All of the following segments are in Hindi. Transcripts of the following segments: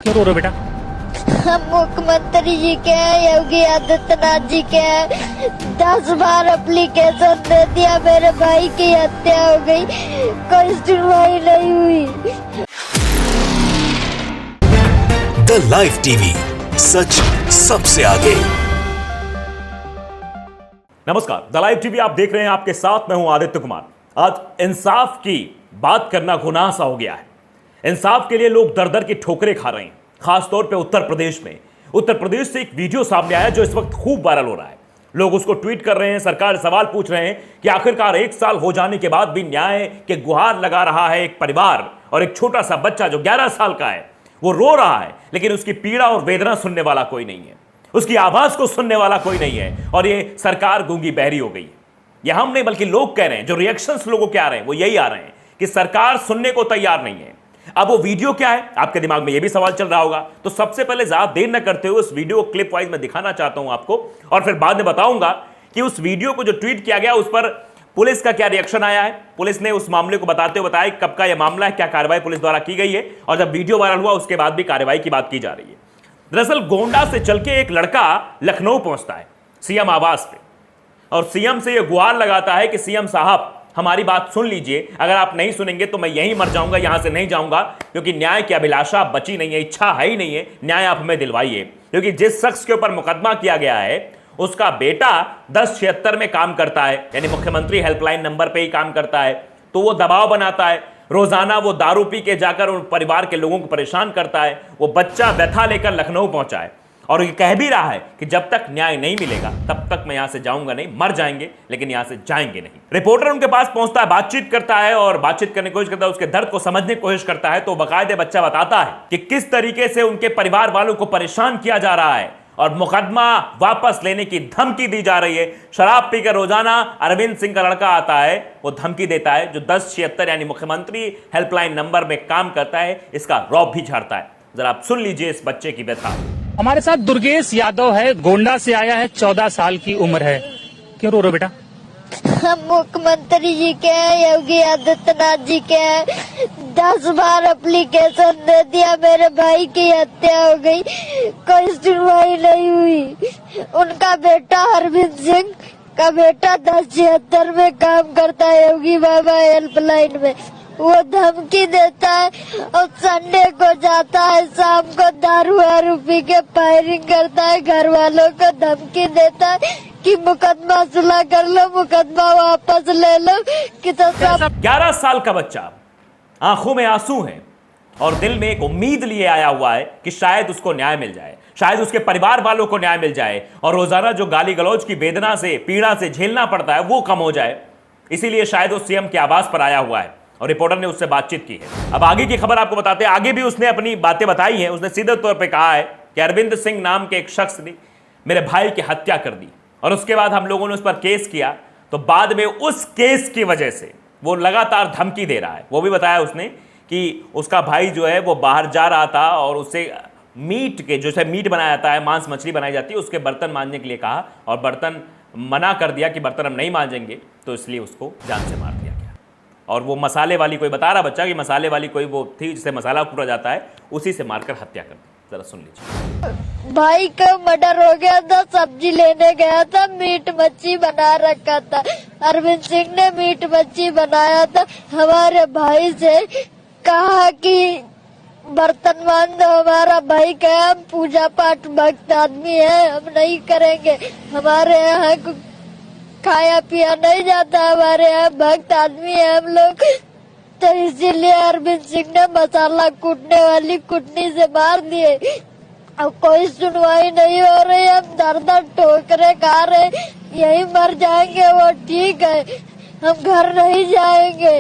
क्यों रो रहे हो बेटा? हम मुख्यमंत्री जी के हैं, योगी आदित्यनाथ जी के हैं। 10 बार एप्लीकेशन दे दिया, मेरे भाई की हत्या हो गई, कोई सुनवाई नहीं हुई। द लाइव टीवी, सच सबसे आगे। नमस्कार, द लाइव टीवी आप देख रहे हैं, आपके साथ मैं हूं आदित्य कुमार। आज इंसाफ की बात करना गुनाह सा हो गया है। इंसाफ के लिए लोग दर दर की ठोकरें खा रहे हैं, खासतौर पे उत्तर प्रदेश में। उत्तर प्रदेश से एक वीडियो सामने आया जो इस वक्त खूब वायरल हो रहा है। लोग उसको ट्वीट कर रहे हैं, सरकार सवाल पूछ रहे हैं कि आखिरकार 1 साल हो जाने के बाद भी न्याय के गुहार लगा रहा है एक परिवार, और एक छोटा सा बच्चा जो 11 साल का है वो रो रहा है, लेकिन उसकी पीड़ा और वेदना सुनने वाला कोई नहीं है, उसकी आवाज को सुनने वाला कोई नहीं है, और ये सरकार गूंगी बहरी हो गई है। ये हम नहीं बल्कि लोग कह रहे हैं, जो रिएक्शंस लोगों के आ रहे हैं वो यही आ रहे हैं कि सरकार सुनने को तैयार नहीं है। अब वो वीडियो क्या है, आपके दिमाग में ये भी सवाल चल रहा होगा। तो सबसे पहले ज्यादा देर न करते हुए उस वीडियो को क्लिप वाइज में दिखाना चाहता हूं आपको, और फिर बाद में बताऊंगा कि उस वीडियो को जो ट्वीट किया गया उस पर पुलिस का क्या रिएक्शन आया है। पुलिस ने उस मामले को बताते हुए बताया कब का यह मामला है, क्या कार्रवाई पुलिस द्वारा की गई है, और जब वीडियो वायरल हुआ उसके बाद भी कार्रवाई की बात की जा रही है। दरअसल गोंडा से चल के एक लड़का लखनऊ पहुंचता है सीएम आवास पे, और सीएम से यह गुहार लगाता है कि सीएम साहब हमारी बात सुन लीजिए, अगर आप नहीं सुनेंगे तो मैं यहीं मर जाऊंगा, यहां से नहीं जाऊंगा, क्योंकि न्याय की अभिलाषा बची नहीं है, इच्छा है ही नहीं है, न्याय आप हमें दिलवाइए। क्योंकि जिस शख्स के ऊपर मुकदमा किया गया है उसका बेटा 1076 में काम करता है, यानी मुख्यमंत्री हेल्पलाइन नंबर पे ही काम करता है। तो वो दबाव बनाता है, रोजाना वो दारू पी के जाकर उन परिवार के लोगों को परेशान करता है। वो बच्चा व्यथा लेकर लखनऊ पहुंचा है और ये कह भी रहा है कि जब तक न्याय नहीं मिलेगा तब तक मैं यहां से जाऊंगा नहीं, मर जाएंगे लेकिन यहां से जाएंगे नहीं। रिपोर्टर उनके पास पहुंचता है, बातचीत करता है, और बातचीत करने की कोशिश करता है, उसके दर्द को समझने की कोशिश करता है। तो बाकायदे बच्चा बताता है कि किस तरीके से उनके परिवार वालों को परेशान किया जा रहा है और मुकदमा वापस लेने की धमकी दी जा रही है। शराब पीकर रोजाना अरविंद सिंह का लड़का आता है, वो धमकी देता है, जो 1076 यानी मुख्यमंत्री हेल्पलाइन नंबर में काम करता है, इसका रौब भी झाड़ता है। जरा आप सुन लीजिए इस बच्चे की व्यथा। हमारे साथ दुर्गेश यादव है, गोंडा से आया है, 14 साल की उम्र है। क्यों रो रहे हो बेटा? हम मुख्यमंत्री जी के हैं, योगी आदित्यनाथ जी के हैं। 10 बार एप्लीकेशन दे दिया, मेरे भाई की हत्या हो गई, कोई सुनवाई नहीं हुई। उनका बेटा अरविंद सिंह का बेटा 1076 में काम करता है, योगी बाबा हेल्पलाइन में। वो धमकी देता है और संडे को जाता है, शाम को दारू वारू पी के फायरिंग करता है, घर वालों को धमकी देता है कि मुकदमा सुलह कर लो, मुकदमा वापस ले लो। कि तो सब 11 साल का बच्चा, आंखों में आंसू हैं और दिल में एक उम्मीद लिए आया हुआ है कि शायद उसको न्याय मिल जाए, शायद उसके परिवार वालों को न्याय मिल जाए, और रोजाना जो गाली गलौज की वेदना से, पीड़ा से झेलना पड़ता है वो कम हो जाए। इसीलिए शायद वो सीएम के आवास पर आया हुआ है और रिपोर्टर ने उससे बातचीत की है। अब आगे की खबर आपको बताते हैं। आगे भी उसने अपनी बातें बताई हैं। उसने सीधे तौर पे कहा है कि अरविंद सिंह नाम के एक शख्स ने मेरे भाई की हत्या कर दी, और उसके बाद हम लोगों ने उस पर केस किया, तो बाद में उस केस की वजह से वो लगातार धमकी दे रहा है। वो भी बताया उसने कि उसका भाई जो है वो बाहर जा रहा था और उससे मीट के, जो मीट बनाया जाता है, मांस मछली बनाई जाती है, उसके बर्तन मांजने के लिए कहा, और बर्तन मना कर दिया कि बर्तन हम नहीं मांजेंगे, तो इसलिए उसको जान से मार दिया गया। और वो मसाले वाली, कोई बता रहा बच्चा कि मसाले वाली कोई वो थी जिससे मसाला कूटा जाता है, उसी से मारकर हत्या कर दी। जरा सुन लीजिए। भाई का मर्डर हो गया था, सब्जी लेने गया था, मीट मच्छी बना रखा था। अरविंद सिंह ने मीट मच्छी बनाया था, हमारे भाई से कहा कि बर्तन मान दो। हमारा भाई कहा हम पूजा पाठ भक्त आदमी है, हम नहीं करेंगे, हमारे यहाँ खाया पिया नहीं जाता, हमारे यहाँ भक्त आदमी है हम लोग। तो इसीलिए अरविंद सिंह ने मसाला कूटने वाली कुटनी से मार दिए। अब कोई सुनवाई नहीं हो रही, हम दर दर ठोकरे खा रहे, यही मर जाएंगे वो ठीक है, हम घर नहीं जाएंगे।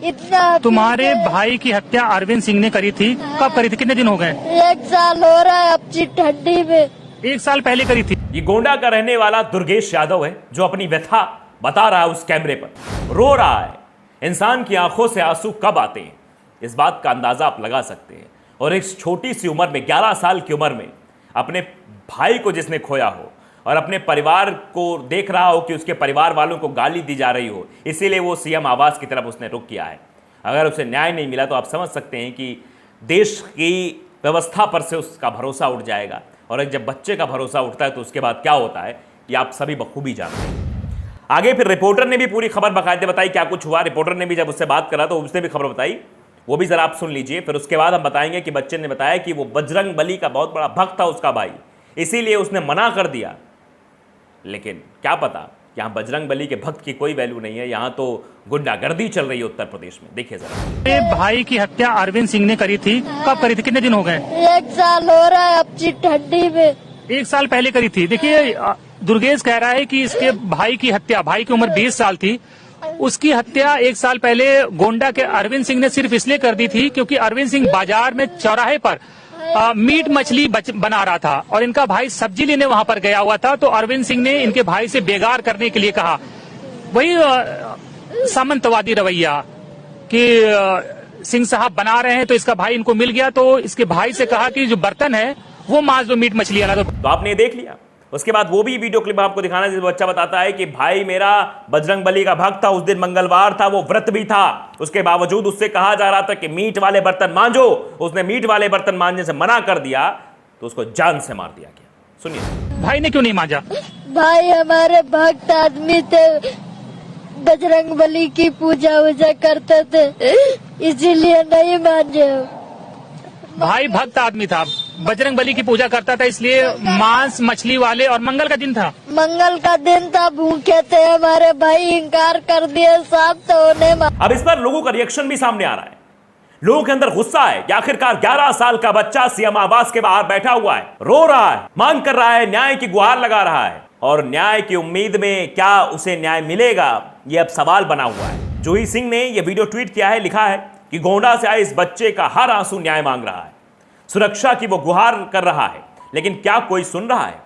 इतना तुम्हारे भाई की हत्या अरविंद सिंह ने करी थी, कब करी थी, कितने दिन हो गए? 1 साल हो रहा है, अच्छी ठंडी में 1 साल पहले करी थी। ये गोंडा का रहने वाला दुर्गेश यादव है, जो अपनी व्यथा बता रहा है उस कैमरे पर, रो रहा है। इंसान की आंखों से आंसू कब आते हैं इस बात का अंदाजा आप लगा सकते हैं। और इस छोटी सी उम्र में, 11 साल की उम्र में, अपने भाई को जिसने खोया हो और अपने परिवार को देख रहा हो कि उसके परिवार वालों को गाली दी जा रही हो, इसीलिए वो सीएम आवास की तरफ उसने रुख किया है। अगर उसे न्याय नहीं मिला तो आप समझ सकते हैं कि देश की व्यवस्था पर से उसका भरोसा उठ जाएगा। और जब बच्चे का भरोसा उठता है तो उसके बाद क्या होता है ये आप सभी बखूबी जानते हैं। आगे फिर रिपोर्टर ने भी पूरी खबर बाकायदे बताई, क्या कुछ हुआ। रिपोर्टर ने भी जब उससे बात करा तो उसने भी खबर बताई, वो भी जरा आप सुन लीजिए। फिर उसके बाद हम बताएंगे कि बच्चे ने बताया कि वो बजरंग बली का बहुत बड़ा भक्त था उसका भाई, इसीलिए उसने मना कर दिया। लेकिन क्या पता यहां बजरंग बली के भक्त की कोई वैल्यू नहीं है, यहां तो गुंडागर्दी चल रही है उत्तर प्रदेश में। देखिए जरा। ये भाई की हत्या अरविंद सिंह ने करी थी, कब करी थी, कितने दिन हो गए? 1 साल हो रहा है अब ठंडी में। 1 साल पहले करी थी। देखिए दुर्गेश कह रहा है कि इसके भाई की हत्या, भाई की उम्र 20 साल थी, उसकी हत्या 1 साल पहले गोंडा के अरविंद सिंह ने सिर्फ इसलिए कर दी थी क्योंकि अरविंद सिंह बाजार में चौराहे पर मीट मछली बना रहा था और इनका भाई सब्जी लेने वहां पर गया हुआ था। तो अरविंद सिंह ने इनके भाई से बेगार करने के लिए कहा, वही सामंतवादी रवैया कि सिंह साहब बना रहे हैं तो इसका भाई इनको मिल गया, तो इसके भाई से कहा कि जो बर्तन है वो मांस दो, मीट मछली वाला। तो आपने देख लिया। उसके बाद वो भी वीडियो क्लिप आपको दिखाना, जिसमें बच्चा बताता है कि भाई मेरा बजरंग बली का भक्त था, उस दिन मंगलवार था, वो व्रत भी था, उसके बावजूद उससे कहा जा रहा था कि मीट वाले बर्तन मांजो, उसने मीट वाले बर्तन मांजने से मना कर दिया तो उसको जान से मार दिया गया। सुनिए। भाई ने क्यों नहीं मांजा? भाई हमारे भक्त आदमी थे, बजरंग बली की पूजा वूजा करते थे, इसीलिए नहीं मांजे। भाई भक्त आदमी था, बजरंग बली की पूजा करता था, इसलिए मांस मछली वाले, और मंगल का दिन था, मंगल का दिन था, भूखे थे हमारे भाई, इनकार कर दिए साहब तो उन्हें। अब इस पर लोगों का रिएक्शन भी सामने आ रहा है। लोगों के अंदर गुस्सा है कि आखिरकार 11 साल का बच्चा सीएम आवास के बाहर बैठा हुआ है, रो रहा है, मांग कर रहा है, न्याय की गुहार लगा रहा है, और न्याय की उम्मीद में क्या उसे न्याय मिलेगा यह अब सवाल बना हुआ है। जूही सिंह ने यह वीडियो ट्वीट किया है, लिखा है कि गोंडा से आए इस बच्चे का हर आंसू न्याय मांग रहा है, सुरक्षा की वो गुहार कर रहा है, लेकिन क्या कोई सुन रहा है?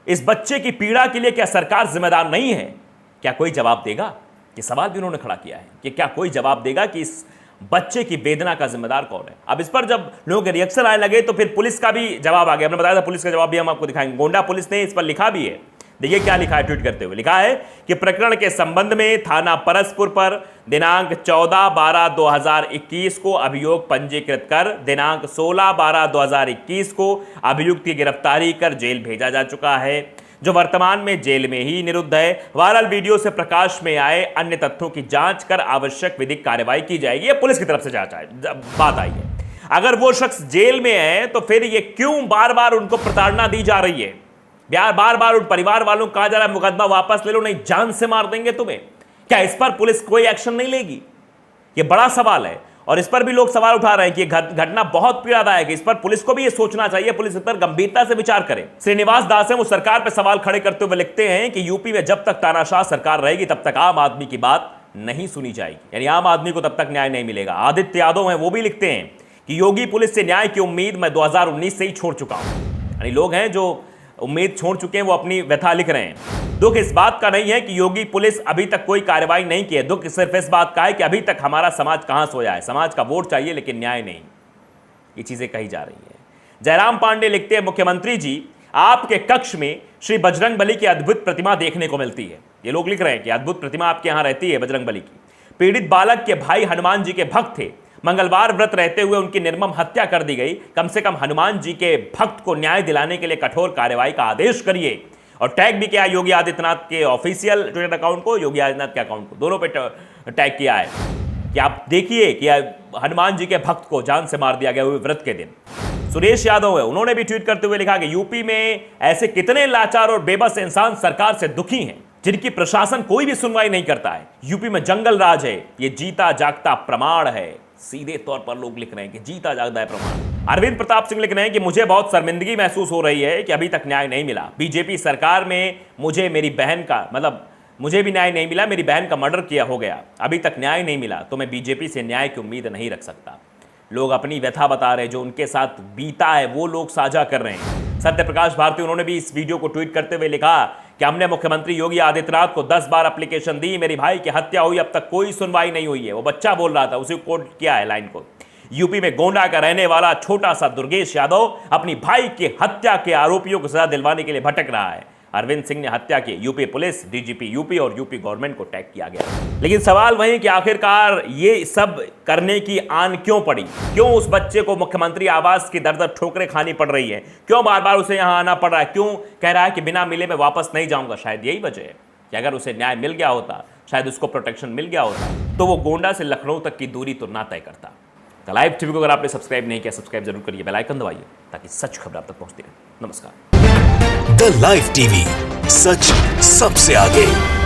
इस बच्चे की पीड़ा के लिए क्या सरकार जिम्मेदार नहीं है? क्या कोई जवाब देगा? ये सवाल भी उन्होंने खड़ा किया है कि क्या कोई जवाब देगा कि इस बच्चे की वेदना का जिम्मेदार कौन है? अब इस पर जब लोगों के रिएक्शन आने लगे तो फिर पुलिस का भी जवाब आ गया। हमने बताया था पुलिस का जवाब भी हम आपको दिखाएंगे। गोंडा पुलिस ने इस पर लिखा भी है, देखिए क्या लिखा है ट्वीट करते हुए। लिखा है कि प्रकरण के संबंध में थाना परसपुर पर दिनांक 14/12/2021 को अभियोग पंजीकृत कर दिनांक 16/12/2021 को अभियुक्त की गिरफ्तारी कर जेल भेजा जा चुका है, जो वर्तमान में जेल में ही निरुद्ध है। वायरल वीडियो से प्रकाश में आए अन्य तथ्यों की जांच कर आवश्यक विधिक कार्रवाई की जाएगी। ये पुलिस की तरफ से जांच बात आई है। अगर वो शख्स जेल में है तो फिर ये क्यों बार बार उनको प्रताड़ना दी जा रही है? बार बार उन परिवार वालों को कहा जा रहा है मुकदमा वापस ले लो, नहीं जान से मार देंगे तुम्हें। क्या इस पर पुलिस कोई एक्शन नहीं लेगी? यह बड़ा सवाल है और इस पर भी लोग सवाल उठा रहे हैं कि यह घटना बहुत पीड़ादायक है। इस पर पुलिस को भी यह सोचना चाहिए, पुलिस इस पर गंभीरता से विचार करे। श्रीनिवास दास है, वो सरकार पर सवाल खड़े करते हुए लिखते हैं कि यूपी में जब तक तानाशाह सरकार रहेगी तब तक आम आदमी की बात नहीं सुनी जाएगी, यानी आम आदमी को तब तक न्याय नहीं मिलेगा। आदित्य यादव है, वो भी लिखते हैं कि योगी पुलिस से न्याय की उम्मीद मैं 2019 से ही छोड़ चुका हूं। यानी लोग हैं जो उम्मीद छोड़ चुके हैं, वो अपनी व्यथा लिख रहे हैं। दुख इस बात का नहीं है कि योगी पुलिस अभी तक कोई कार्रवाई नहीं की है, दुख सिर्फ इस बात का है कि अभी तक हमारा समाज कहां सोया है। समाज का वोट चाहिए लेकिन न्याय नहीं, ये चीजें कही जा रही है। जयराम पांडे लिखते हैं, मुख्यमंत्री जी आपके कक्ष में श्री बजरंग बली की अद्भुत प्रतिमा देखने को मिलती है। ये लोग लिख रहे हैं कि अद्भुत प्रतिमा आपके यहां रहती है बजरंग बली की। पीड़ित बालक के भाई हनुमान जी के भक्त थे, मंगलवार व्रत रहते हुए उनकी निर्मम हत्या कर दी गई। कम से कम हनुमान जी के भक्त को न्याय दिलाने के लिए कठोर कार्रवाई का आदेश करिए। और टैग भी किया योगी आदित्यनाथ के ऑफिशियल ट्विटर अकाउंट को, योगी आदित्यनाथ के अकाउंट को, दोनों पे टैग किया है कि आप देखिए कि हनुमान जी के भक्त को जान से मार दिया गया हुए व्रत के दिन। सुरेश यादव है, उन्होंने भी ट्वीट करते हुए लिखा कि यूपी में ऐसे कितने लाचार और बेबस इंसान सरकार से दुखी हैं जिनकी प्रशासन कोई भी सुनवाई नहीं करता है। यूपी में जंगल राज है, ये जीता जागता प्रमाण है। सीधे तौर पर लोग लिख रहे हैं कि जीता जागता है प्रमाण। अरविंद प्रताप सिंह लिख रहे हैं कि मुझे बहुत शर्मिंदगी महसूस हो रही है कि अभी तक न्याय नहीं मिला। बीजेपी सरकार में मुझे मेरी बहन का मुझे भी न्याय नहीं मिला, मेरी बहन का मर्डर किया हो गया, अभी तक न्याय नहीं मिला, तो मैं बीजेपी से न्याय की उम्मीद नहीं रख सकता। लोग अपनी व्यथा बता रहे हैं, जो उनके साथ बीता है वो लोग साझा कर रहे हैं। सत्य प्रकाश भारती, उन्होंने भी इस वीडियो को ट्वीट करते हुए लिखा कि हमने मुख्यमंत्री योगी आदित्यनाथ को 10 बार एप्लीकेशन दी, मेरी भाई की हत्या हुई, अब तक कोई सुनवाई नहीं हुई है। वो बच्चा बोल रहा था, उसे कोट किया है लाइन को। यूपी में गोंडा का रहने वाला छोटा सा दुर्गेश यादव अपनी भाई की हत्या के आरोपियों को सजा दिलवाने के लिए भटक रहा है। अरविंद सिंह ने हत्या की। यूपी पुलिस, डीजीपी यूपी और यूपी गवर्नमेंट को टैग किया गया। लेकिन सवाल वही कि आखिरकार ये सब करने की आन क्यों पड़ी? क्यों उस बच्चे को मुख्यमंत्री आवास की दर-दर ठोकरें खानी पड़ रही है? क्यों बार बार उसे यहां आना पड़ रहा है? क्यों कह रहा है कि बिना मिले मैं वापस नहीं जाऊंगा? शायद यही वजह है कि अगर उसे न्याय मिल गया होता, शायद उसको प्रोटेक्शन मिल गया होता, तो वो गोंडा से लखनऊ तक की दूरी तो ना तय करता। द लाइव टीवी को अगर आपने सब्सक्राइब नहीं किया, सब्सक्राइब जरूर करिए, बेल आइकन दबाइए ताकि सच खबर आप तक पहुंचती रहे। नमस्कार। द लाइव टीवी, सच सबसे आगे।